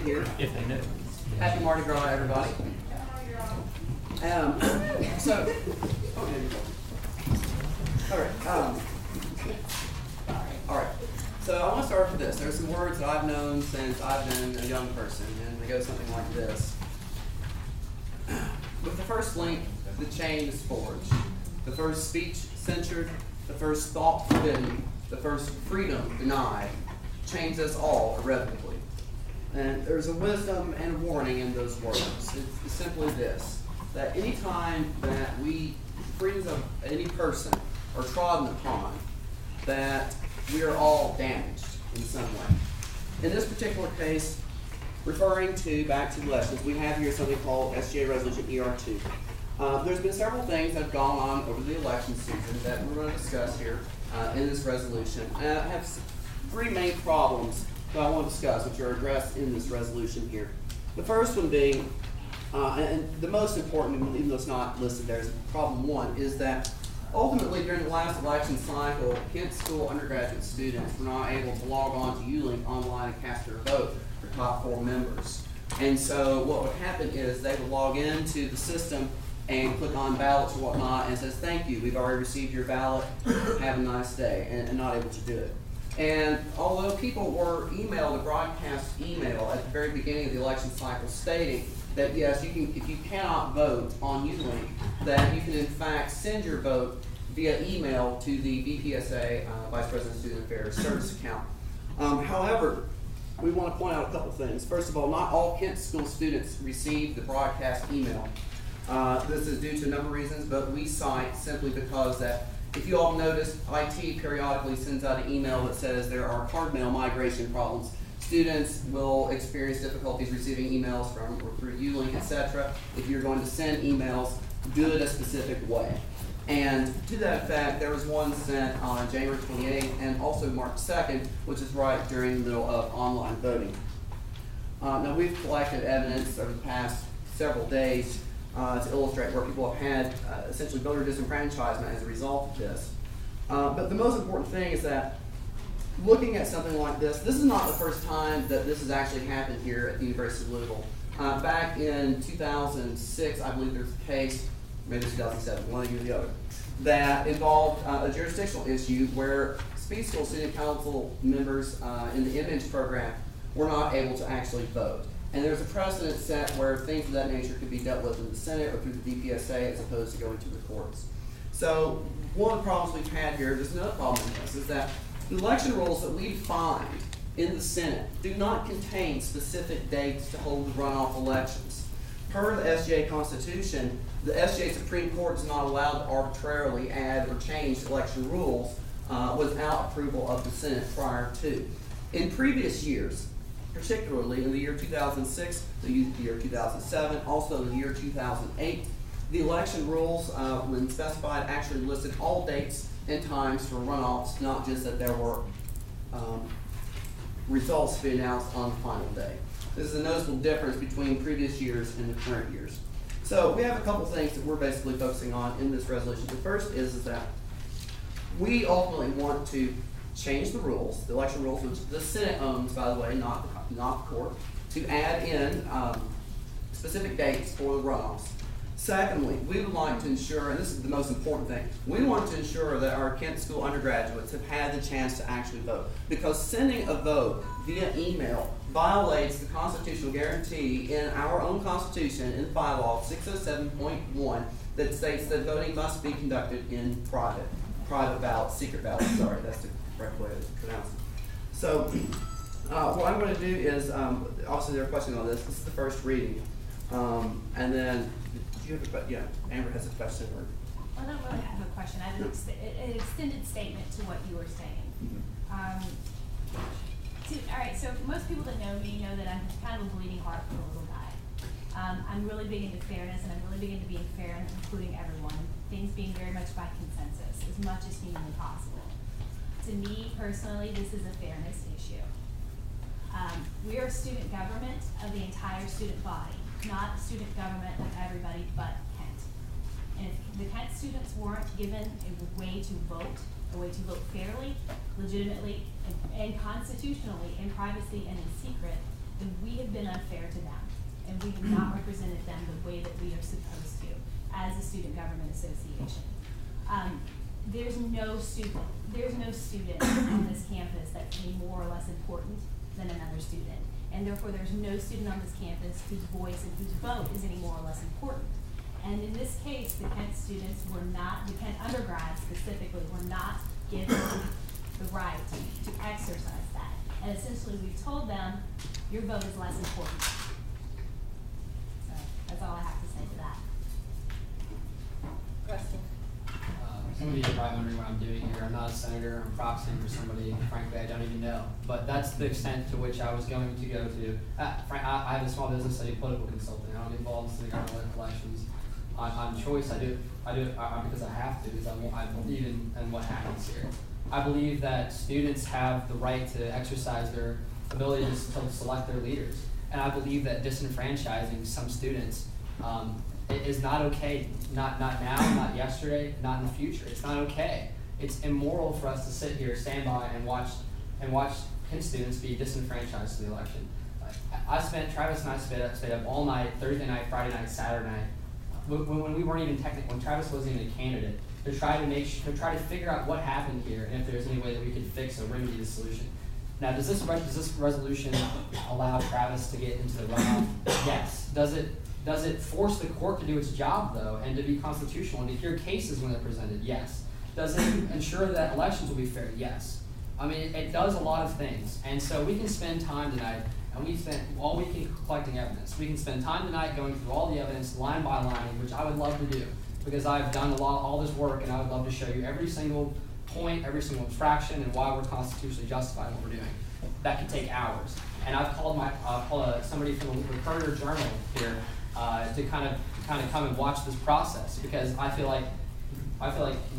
here. If they know. Happy Mardi Gras, everybody. So, all right. So I want to start with this. There's some words that I've known since I've been a young person, and they go something like this. With the first link, the chain is forged. The first speech censured, the first thought forbidden, the first freedom denied, change us all irrevocably. And there's a wisdom and a warning in those words. It's simply this, that any time that freedoms of any person are trodden upon, that we are all damaged in some way. In this particular case, referring back to the elections, we have here something called SGA Resolution ER2. There's been several things that have gone on over the election season that we're going to discuss here in this resolution. I have three main problems that I want to discuss, which are addressed in this resolution here. The first one being, and the most important, even though it's not listed there as problem one, is that ultimately during the last election cycle, Kent School undergraduate students were not able to log on to ULink online and cast their vote for top 4 members. And so what would happen is they would log into the system and click on ballots or whatnot, and it says, thank you, we've already received your ballot, have a nice day, and not able to do it. And although people were emailed a broadcast email at the very beginning of the election cycle stating that yes, you can, if you cannot vote on ULink, that you can in fact send your vote via email to the VPSA, Vice President of Student Affairs Service account. However, we want to point out a couple things. First of all, not all Kent School students received the broadcast email. This is due to a number of reasons, but we cite simply because that if you all noticed, IT periodically sends out an email that says there are card mail migration problems. Students will experience difficulties receiving emails from or through ULink, etc. If you're going to send emails, do it a specific way. And to that effect, there was one sent on January 28th and also March 2nd, which is right during the middle of online voting. Now we've collected evidence over the past several days to illustrate where people have had essentially voter disenfranchisement as a result of this. But the most important thing is that looking at something like this is not the first time that this has actually happened here at the University of Louisville. Back in 2006, I believe there's a case, maybe 2007, one or the other, that involved a jurisdictional issue where Speed School Student Council members in the image program were not able to actually vote. And there's a precedent set where things of that nature could be dealt with in the Senate or through the DPSA as opposed to going to the courts. So one of the problems we've had here, there's another problem in this, is that the election rules that we find in the Senate do not contain specific dates to hold the runoff elections. Per the SGA Constitution, the SGA Supreme Court is not allowed to arbitrarily add or change election rules without approval of the Senate prior to. In previous years, particularly in the year 2006, the year 2007, also the year 2008, the election rules, when specified, actually listed all dates and times for runoffs, not just that there were results to be announced on the final day. This is a noticeable difference between previous years and the current years. So we have a couple things that we're basically focusing on in this resolution. The first is that we ultimately want to change the rules, the election rules, which the Senate owns, by the way, not the court, to add in specific dates for the runoffs. Secondly, we would like to ensure, and this is the most important thing, we want to ensure that our Kent School undergraduates have had the chance to actually vote. Because sending a vote via email violates the constitutional guarantee in our own Constitution in bylaw 607.1 that states that voting must be conducted in private ballot, secret ballot, sorry, that's the correct way to pronounce it. So what I'm going to do is, obviously there are questions on this. This is the first reading. And then, do you have a question? Yeah, Amber has a question. Or? I don't really have a question. I have an extended statement to what you were saying. Mm-hmm. All right, so most people that know me know that I'm kind of a bleeding heart for a little guy. I'm really big into fairness, and I'm really big into being fair and including everyone. Things being very much by consensus, as much as humanly possible. To me, personally, this is a fairness issue. We are a student government of the entire student body, not a student government of everybody but Kent. And if the Kent students weren't given a way to vote fairly, legitimately, and constitutionally, in privacy and in secret, then we have been unfair to them, and we have not represented them the way that we are supposed to as a student government association. There's no student on this campus that's any more or less important than another student. And therefore, there's no student on this campus whose voice and whose vote is any more or less important. And in this case, the Kent students were not, the Kent undergrads specifically, were not given the right to exercise that. And essentially, we've told them, your vote is less important. So that's all I have to say to that. Question. Some of you are probably wondering what I'm doing here. I'm not a senator. I'm proxying for somebody, frankly, I don't even know. But that's the extent to which I was going to go to. I have a small business. I do political consulting. I don't get involved in city government elections on choice. I do it because I have to, because I believe in what happens here. I believe that students have the right to exercise their ability to select their leaders. And I believe that disenfranchising some students it is not okay, not now, not yesterday, not in the future. It's not okay. It's immoral for us to sit here, stand by, and watch Kent students be disenfranchised in the election. Travis and I stayed up all night, Thursday night, Friday night, Saturday night, when we weren't even technical, when Travis wasn't even a candidate, to try to figure out what happened here and if there's any way that we could fix or remedy the solution. Now, does this resolution allow Travis to get into the runoff? Yes. Does it force the court to do its job, though, and to be constitutional and to hear cases when they're presented? Yes. Does it ensure that elections will be fair? Yes. I mean, it does a lot of things. And so we can spend time tonight, and we spent all weekend collecting evidence. We can spend time tonight going through all the evidence line by line, which I would love to do, because I've done all this work, and I would love to show you every single point, every single infraction, and why we're constitutionally justified in what we're doing. That could take hours. And I've called somebody from the Courier Journal here to kind of come and watch this process, because I feel like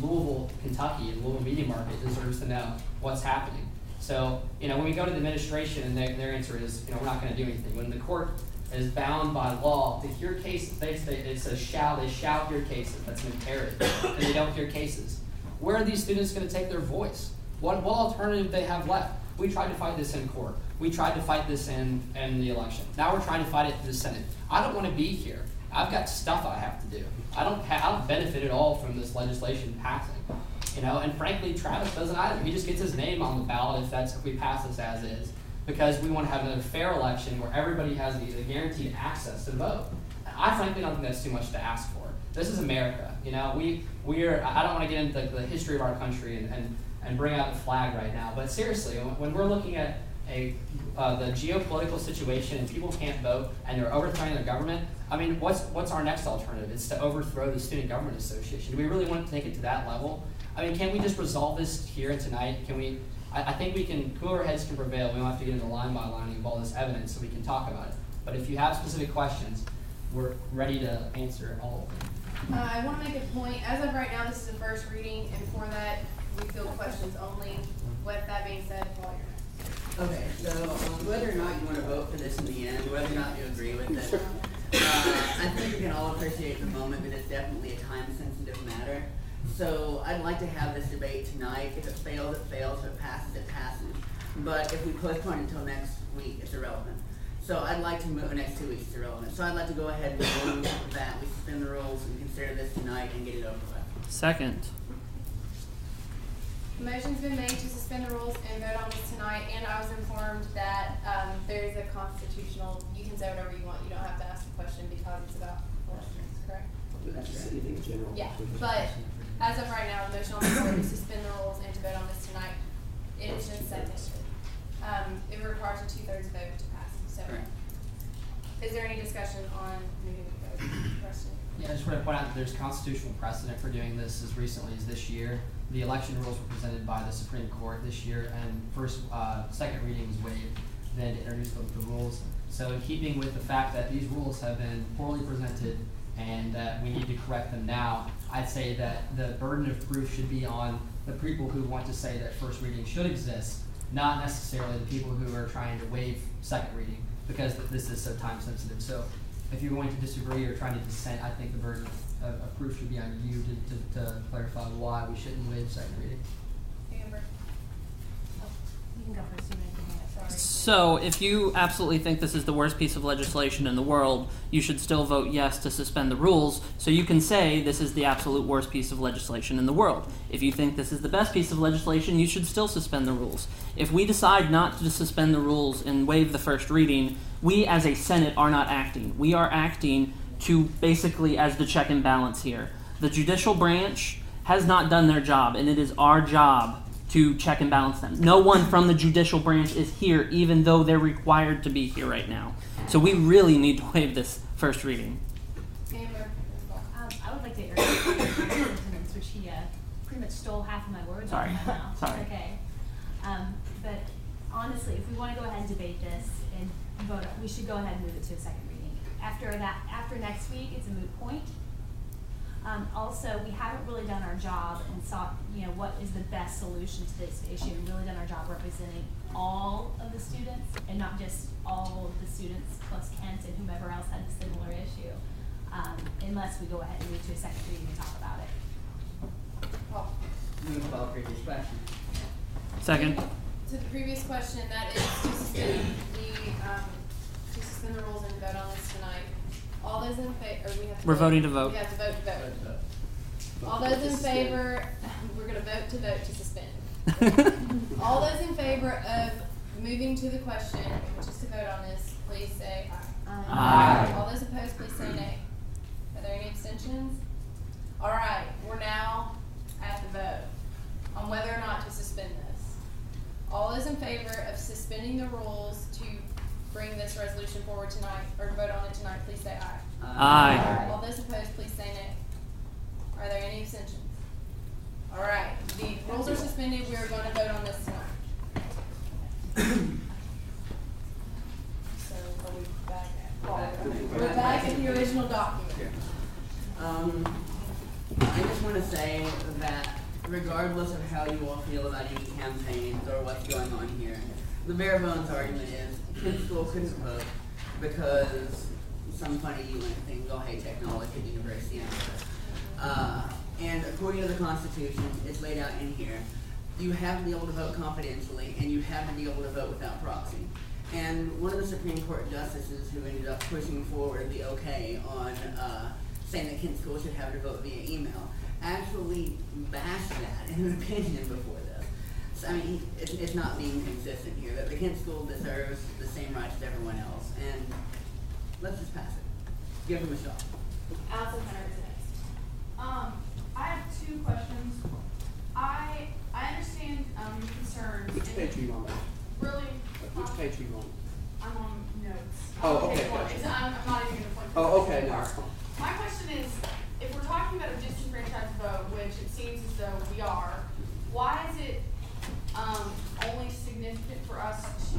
Louisville, Kentucky, and Louisville media market deserves to know what's happening. So, when we go to the administration and their answer is, we're not going to do anything. When the court is bound by law to hear cases, it says they shall hear cases. That's an imperative, and they don't hear cases. Where are these students going to take their voice? What alternative do they have left? We tried to fight this in court. We tried to fight this in the election. Now we're trying to fight it through the Senate. I don't want to be here. I've got stuff I have to do. I don't benefit at all from this legislation passing. And frankly, Travis doesn't either. He just gets his name on the ballot if we pass this as is, because we want to have another fair election where everybody has the guaranteed access to vote. I frankly don't think that's too much to ask for. This is America. I don't want to get into the history of our country and bring out the flag right now, but seriously, when we're looking at the geopolitical situation and people can't vote and they're overthrowing their government, I mean, what's our next alternative? It's to overthrow the Student Government Association. Do we really want to take it to that level? I mean, can't we just resolve this here and tonight? I think we can, cooler heads can prevail. We don't have to get into line by line of all this evidence so we can talk about it. But if you have specific questions, we're ready to answer all of them. I want to make a point. As of right now, this is a first reading, and for that, we field questions only. With that being said, Paul, you're next. Okay, so whether or not you want to vote for this in the end, whether or not you agree with it, I think we can all appreciate the moment that it's definitely a time-sensitive matter. So I'd like to have this debate tonight. If it fails, it fails. If it passes, it passes. But if we postpone until next week, it's irrelevant. So I'd like to move, next 2 weeks, it's irrelevant. So I'd like to go ahead and move that we suspend the rules and consider this tonight and get it over with. Second. Motion's been made to suspend the rules and vote on this tonight, and I was informed that there is a constitutional, you can say whatever you want, you don't have to ask a question because it's about elections, correct? Anything general. Yeah, but as of right now, the motion on the floor is to suspend the rules and to vote on this tonight. It is just seconded. It requires a 2/3 vote to pass, so. Correct. Is there any discussion on moving the vote? Question? Yeah, I just want to point out that there's constitutional precedent for doing this as recently as this year. The election rules were presented by the Supreme Court this year, and second reading was waived, then to introduce the rules. So in keeping with the fact that these rules have been poorly presented and that we need to correct them now, I'd say that the burden of proof should be on the people who want to say that first reading should exist, not necessarily the people who are trying to waive second reading, because this is so time sensitive. So if you're going to disagree or trying to dissent, I think the burden of proof should be on you to clarify why we shouldn't waive second reading. Amber? Oh, you can go first. You make the hand up Sorry. So, if you absolutely think this is the worst piece of legislation in the world, you should still vote yes to suspend the rules, so you can say this is the absolute worst piece of legislation in the world. If you think this is the best piece of legislation, you should still suspend the rules. If we decide not to suspend the rules and waive the first reading, we as a Senate are not acting. We are acting to basically as the check and balance here. The judicial branch has not done their job, and it is our job to check and balance them. No one from the judicial branch is here, even though they're required to be here right now. So we really need to waive this first reading. Amber. I would like to urge sentiments, which he pretty much stole half of my words Sorry. out of my mouth. Sorry. It's okay. But honestly, if we want to go ahead and debate this and vote, we should go ahead and move it to a second reading. After next week, it's a moot point. Also, we haven't really done our job and sought, what is the best solution to this issue, and really done our job representing all of the students and not just all of the students plus Kent and whomever else had a similar issue, unless we go ahead and move to a second reading and talk about it. Paul. Move to call previous question. Second. To the previous question, that is to suspend the rules and vote on this tonight. All those in favor, we have to We're voting to vote. We have to vote to vote. All those in favor, we're going to vote to suspend. All those in favor of moving to the question, which is to vote on this, please say aye. Aye. All those opposed, please say nay. Are there any abstentions? All right, we're now at the vote on whether or not to suspend this. All those in favor of suspending the rules to bring this resolution forward tonight, or vote on it tonight, please say aye. Aye. All those opposed, please say nay. Are there any abstentions? All right, the rules are suspended. We are going to vote on this tonight. So are we back at? We're back at the original document. I just want to say that regardless of how you all feel about any campaigns or what's going on here, the bare bones argument is Kent School couldn't vote because some funny UN thing, we all hate technology at the university. And according to the Constitution, it's laid out in here, you have to be able to vote confidentially and you have to be able to vote without proxy. And one of the Supreme Court justices who ended up pushing forward the okay on saying that Kent School should have to vote via email actually bashed that in an opinion before this. So, I mean, it's not being consistent here. That the Kent School deserves the same rights as everyone else, and let's just pass it. Give them a shot. Allison Hunter is next. I have two questions. I understand your concerns. Which page are you on? Really? Which page are you on? I'm on notes. Oh, okay, Page one. gotcha. I'm not even going to point to Oh, the okay, second no, part. it's fine. My question is, if we're talking about a disenfranchised vote, which it seems as though we are, why is it only significant for us to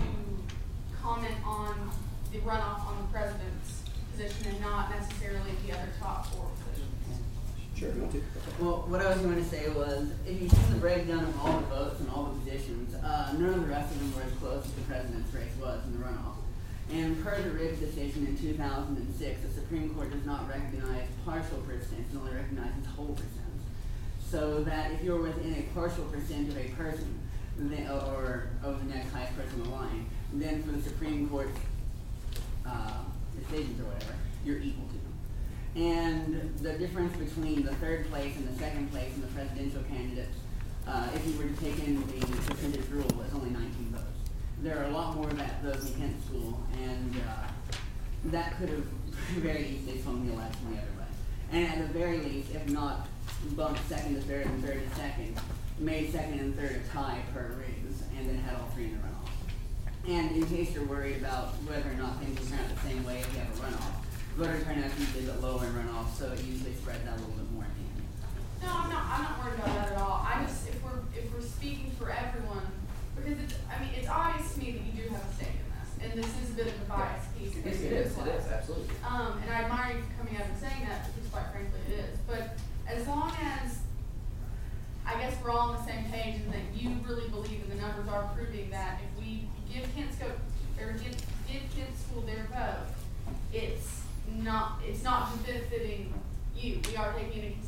comment on the runoff on the president's position and not necessarily the other top four positions? Sure, you want to? Well, what I was going to say was, if you see the breakdown of all the votes and all the positions, none of the rest of them were as close as the president's race was in the runoff. And per the Riggs decision in 2006, the Supreme Court does not recognize partial percents, it only recognizes whole percents. So that if you're within a partial percent of a person, then, or of the next highest person in the line, then for the Supreme Court decisions or whatever, you're equal to them. And the difference between the third place and the second place in the presidential candidates, if you were to take in the percentage rule, is only 19 votes. There are a lot more of those in Kent School, and that could have very easily swung the election the other way. And at the very least, if not bumped second to third and third to second, made second and third a tie per Riggs, and then had all three in the runoff. And in case you're worried about whether or not things will turn out the same way if you have a runoff, voter turnout usually is a bit lower in runoff, so it usually spreads out a little bit more in the end. No, I'm not worried about that at all. I just, if we're speaking for everyone, because it's obvious to me that you do have a stake in this, and this is a bit of a biased piece. It is, absolutely. And I admire you for coming out and saying that, because quite frankly it is. But as long as, I guess we're all on the same page, and that you really believe, and the numbers are proving that if we give Kent School their vote, it's not just benefiting you. We are taking into consideration